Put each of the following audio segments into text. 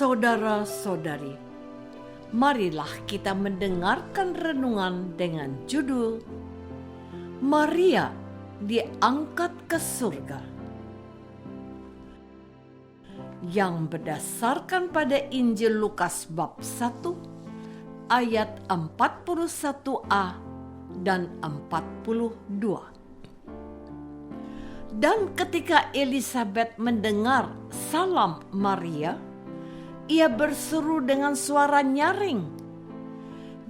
Saudara-saudari, marilah kita mendengarkan renungan dengan judul Maria diangkat ke surga, yang berdasarkan pada Injil Lukas bab 1 ayat 41a dan 42. Dan ketika Elisabet mendengar salam Maria, ia berseru dengan suara nyaring,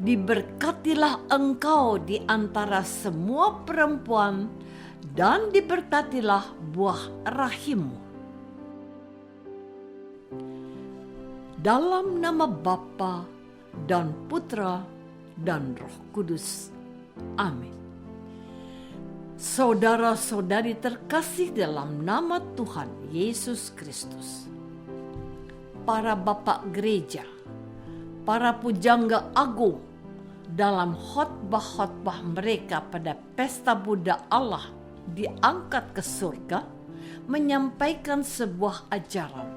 "Diberkatilah engkau di antara semua perempuan, dan diberkatilah buah rahimmu." Dalam nama Bapa dan Putra dan Roh Kudus. Amin. Saudara-saudari terkasih dalam nama Tuhan Yesus Kristus, para bapak gereja, para pujangga agung dalam khotbah-khotbah mereka pada pesta Buddha Allah diangkat ke surga, menyampaikan sebuah ajaran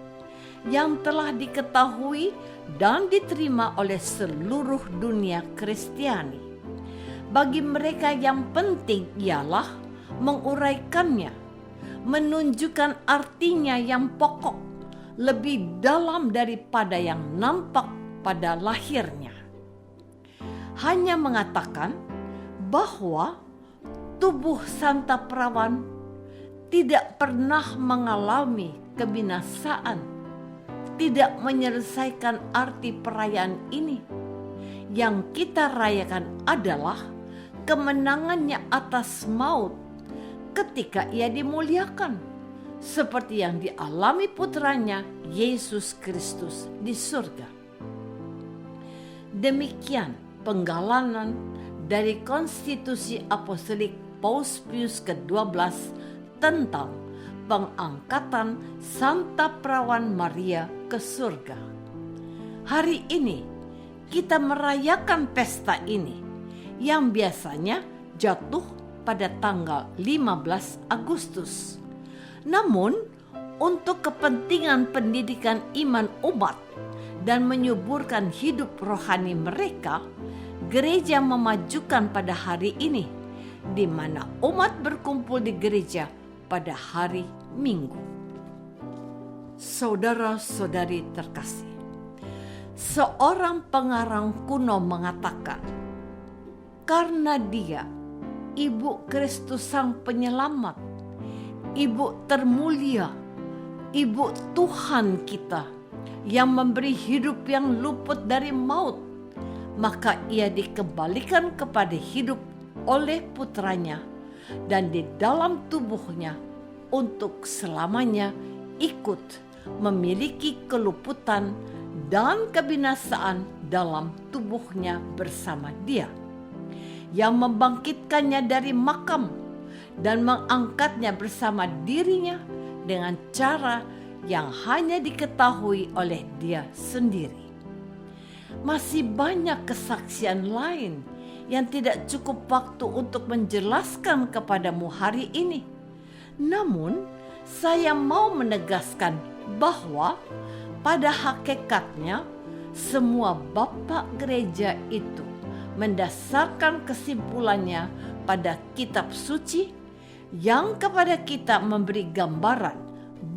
yang telah diketahui dan diterima oleh seluruh dunia Kristiani. Bagi mereka yang penting ialah menguraikannya, menunjukkan artinya yang pokok, lebih dalam daripada yang nampak pada lahirnya. Hanya mengatakan bahwa tubuh Santa Perawan tidak pernah mengalami kebinasaan, tidak menyelesaikan arti perayaan ini. Yang kita rayakan adalah kemenangannya atas maut ketika ia dimuliakan, seperti yang dialami putranya Yesus Kristus di surga. Demikian penggalanan dari Konstitusi Apostolik Paus Pius ke-12 tentang pengangkatan Santa Perawan Maria ke surga. Hari ini kita merayakan pesta ini yang biasanya jatuh pada tanggal 15 Agustus. Namun, untuk kepentingan pendidikan iman umat dan menyuburkan hidup rohani mereka, gereja memajukan pada hari ini, di mana umat berkumpul di gereja pada hari Minggu. Saudara-saudari terkasih, seorang pengarang kuno mengatakan, karena dia, Ibu Kristus Sang Penyelamat, Ibu termulia, Ibu Tuhan kita yang memberi hidup yang luput dari maut, maka ia dikembalikan kepada hidup oleh putranya dan di dalam tubuhnya untuk selamanya ikut memiliki keluputan dan kebinasaan dalam tubuhnya bersama dia, yang membangkitkannya dari makam dan mengangkatnya bersama dirinya dengan cara yang hanya diketahui oleh dia sendiri. Masih banyak kesaksian lain yang tidak cukup waktu untuk menjelaskan kepadamu hari ini. Namun, saya mau menegaskan bahwa pada hakikatnya semua bapak gereja itu mendasarkan kesimpulannya pada kitab suci yang kepada kita memberi gambaran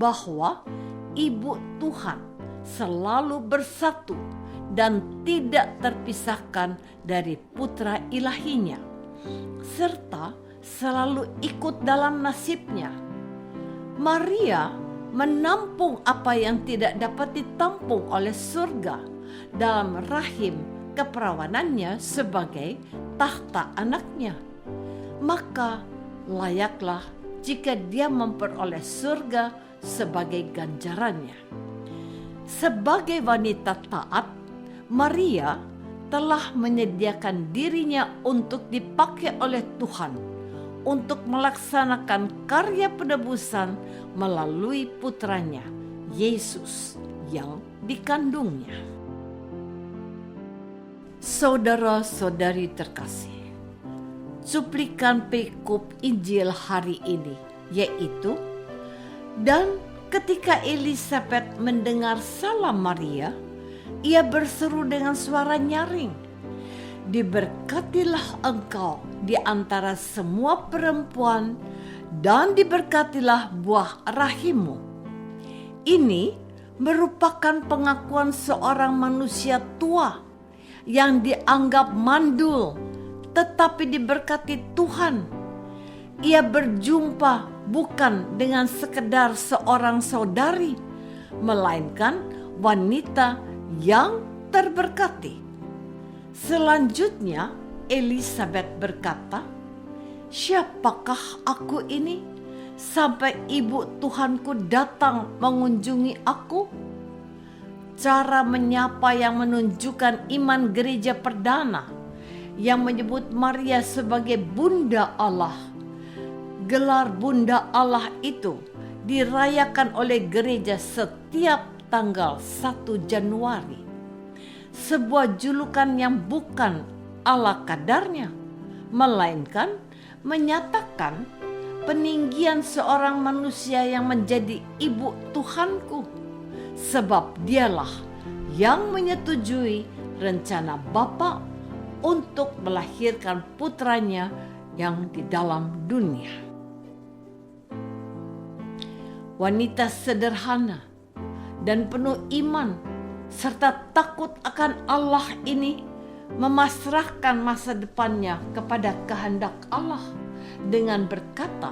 bahwa Ibu Tuhan selalu bersatu dan tidak terpisahkan dari putra ilahinya, serta selalu ikut dalam nasibnya. Maria menampung apa yang tidak dapat ditampung oleh surga dalam rahim keperawanannya sebagai tahta anaknya. Maka layaklah jika dia memperoleh surga sebagai ganjarannya. Sebagai wanita taat, Maria telah menyediakan dirinya untuk dipakai oleh Tuhan untuk melaksanakan karya penebusan melalui putranya, Yesus yang dikandungnya. Saudara-saudari terkasih, cuplikan perikop Injil hari ini yaitu, dan Ketika Elisabet mendengar salam Maria, ia berseru dengan suara nyaring, "Diberkatilah engkau di antara semua perempuan, dan diberkatilah buah rahimmu." Ini merupakan pengakuan seorang manusia tua yang dianggap mandul, tetapi diberkati Tuhan. Ia berjumpa bukan dengan sekedar seorang saudari, melainkan wanita yang terberkati. Selanjutnya, Elisabet berkata, "Siapakah aku ini sampai ibu Tuhanku datang mengunjungi aku?" Cara menyapa yang menunjukkan iman gereja perdana yang menyebut Maria sebagai Bunda Allah. Gelar Bunda Allah itu dirayakan oleh gereja setiap tanggal 1 Januari. Sebuah julukan yang bukan ala kadarnya, melainkan menyatakan peninggian seorang manusia yang menjadi ibu Tuhanku, sebab dialah yang menyetujui rencana Bapa untuk melahirkan putranya yang di dalam dunia. Wanita sederhana dan penuh iman serta takut akan Allah ini memasrahkan masa depannya kepada kehendak Allah dengan berkata,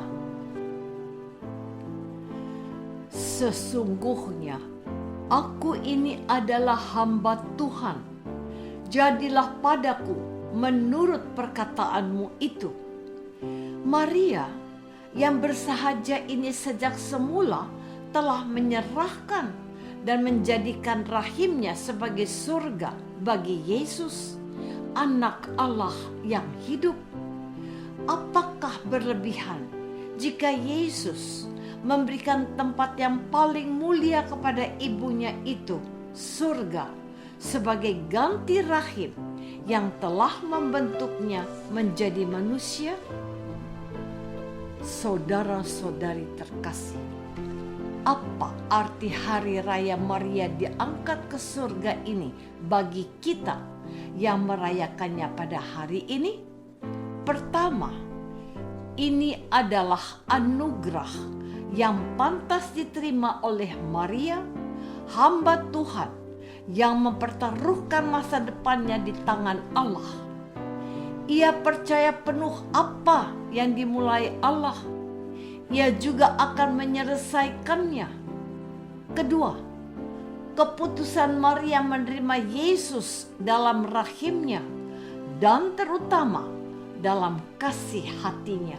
"Sesungguhnya aku ini adalah hamba Tuhan, jadilah padaku menurut perkataanmu itu." Maria yang bersahaja ini sejak semula telah menyerahkan dan menjadikan rahimnya sebagai surga bagi Yesus, anak Allah yang hidup. Apakah berlebihan jika Yesus memberikan tempat yang paling mulia kepada ibunya itu, surga, sebagai ganti rahim yang telah membentuknya menjadi manusia? Saudara-saudari terkasih, apa arti hari raya Maria diangkat ke surga ini bagi kita yang merayakannya pada hari ini? Pertama, ini adalah anugerah yang pantas diterima oleh Maria, hamba Tuhan yang mempertaruhkan masa depannya di tangan Allah. Ia percaya penuh apa yang dimulai Allah. Ia juga akan menyelesaikannya. Kedua, keputusan Maria menerima Yesus dalam rahimnya dan terutama dalam kasih hatinya,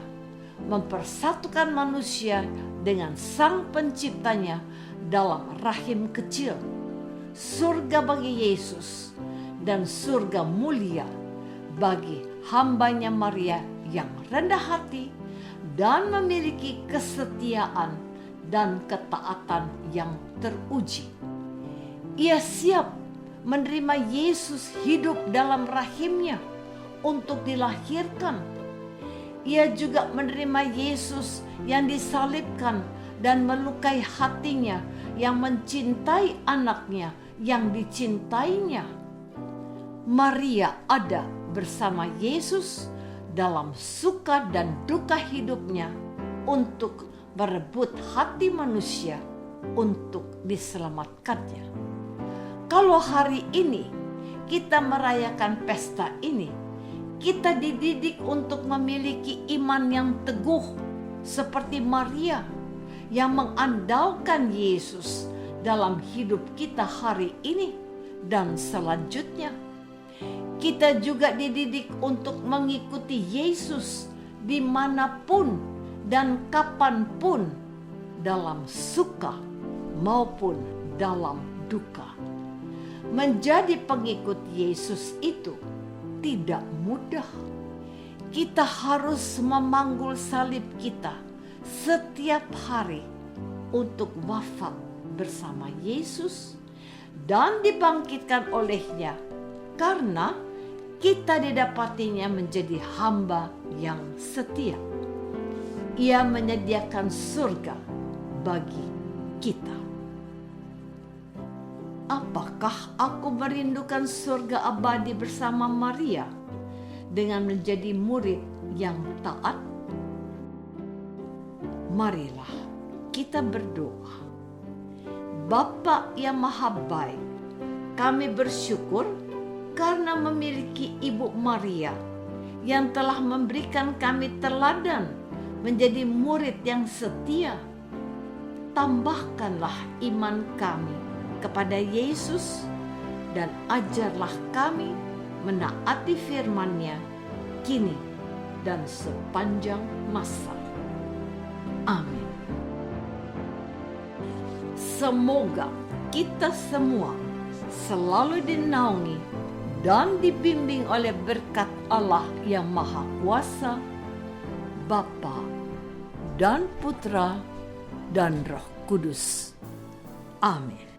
mempersatukan manusia dengan Sang Penciptanya dalam rahim kecil. Surga bagi Yesus dan surga mulia bagi hambanya Maria yang rendah hati dan memiliki kesetiaan dan ketaatan yang teruji. Ia siap menerima Yesus hidup dalam rahimnya untuk dilahirkan. Ia juga menerima Yesus yang disalibkan dan melukai hatinya, yang mencintai anaknya yang dicintainya. Maria ada bersama Yesus dalam suka dan duka hidupnya untuk merebut hati manusia untuk diselamatkannya. Kalau hari ini kita merayakan pesta ini, kita dididik untuk memiliki iman yang teguh seperti Maria yang mengandalkan Yesus dalam hidup kita hari ini dan selanjutnya. Kita juga dididik untuk mengikuti Yesus dimanapun dan kapanpun, dalam suka maupun dalam duka. Menjadi pengikut Yesus itu tidak mudah. Kita harus memanggul salib kita setiap hari untuk wafat bersama Yesus dan dibangkitkan olehnya, karena kita didapatinya menjadi hamba yang setia. Ia menyediakan surga bagi kita. Apakah aku merindukan surga abadi bersama Maria dengan menjadi murid yang taat? Marilah kita berdoa. Bapa yang Maha Baik, kami bersyukur karena memiliki Ibu Maria yang telah memberikan kami teladan menjadi murid yang setia. Tambahkanlah iman kami kepada Yesus dan ajarlah kami menaati firman-Nya kini dan sepanjang masa. Amin. Semoga kita semua selalu dinaungi dan dibimbing oleh berkat Allah yang Maha Kuasa, Bapa dan Putra dan Roh Kudus. Amin.